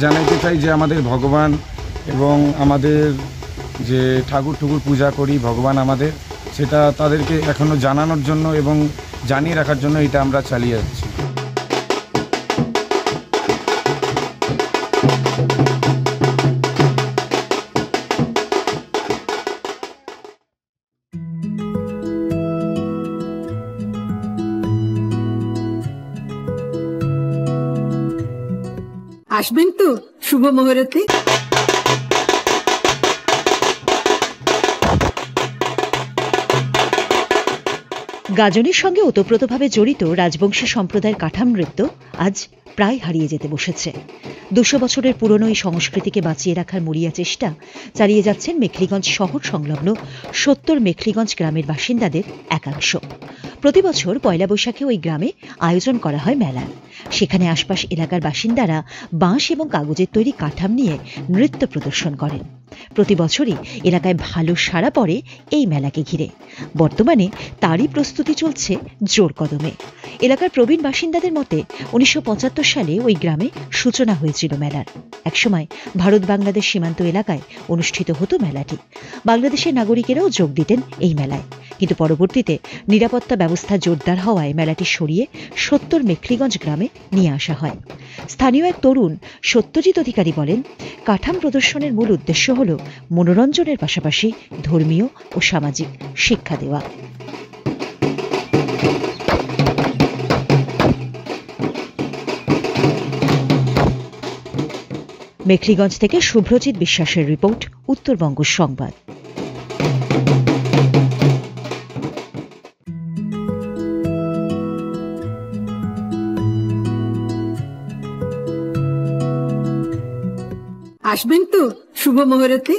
জানাইতে চাই যে আমাদের ভগবান এবং আমাদের যে ঠাকুর পূজা করি ভগবান আমাদের, সেটা তাদেরকে এখনও জানানোর জন্য এবং জানিয়ে রাখার জন্য এটা আমরা চালিয়ে যাচ্ছি। আসবেন তো শুভ মুহূর্তে। গাজনের সঙ্গে ওতপ্রোতভাবে জড়িত রাজবংশী সম্প্রদায়ের কাঠাম নৃত্য আজ প্রায় হারিয়ে যেতে বসেছে। 200 বছরের পুরনো এই সংস্কৃতিকে বাঁচিয়ে রাখার মরিয়া চেষ্টা চালিয়ে যাচ্ছেন মেখলিগঞ্জ শহর সংলগ্ন 70 মেখলিগঞ্জ গ্রামের বাসিন্দাদের একাংশ। প্রতি বছর পয়লা বৈশাখে ওই গ্রামে আয়োজন করা হয় মেলা। সেখানে আশপাশ এলাকার বাসিন্দারা বাঁশ এবং কাগজের তৈরি কাঠাম নিয়ে নৃত্য প্রদর্শন করেন। প্রতি বছরই এলাকায় ভালো সাড়া পড়ে এই মেলাকে ঘিরে। বর্তমানে তারই প্রস্তুতি চলছে জোর কদমে। এলাকার প্রবীণ বাসিন্দাদের মতে 1975 সালে ওই গ্রামে সূচনা হয়েছিল মেলার। একসময় ভারত বাংলাদেশ সীমান্ত এলাকায় অনুষ্ঠিত হতো মেলাটি। বাংলাদেশের নাগরিকেরাও যোগ দিতেন এই মেলায়, কিন্তু পরবর্তীতে নিরাপত্তা ব্যবস্থা জোরদার হওয়ায় মেলাটি সরিয়ে 70 মেখলিগঞ্জ গ্রামে নিয়ে আসা হয়। স্থানীয় এক তরুণ সত্যজিৎ অধিকারী বলেন, কাঠাম প্রদর্শনের মূল উদ্দেশ্য হল মনোরঞ্জনের পাশাপাশি ধর্মীয় ও সামাজিক শিক্ষা দেওয়া। মেখলিগঞ্জ থেকে শুভ্রজিৎ বিশ্বাসের রিপোর্ট, উত্তরবঙ্গ সংবাদ। আসবেন তো শুভ মুহূর্তে।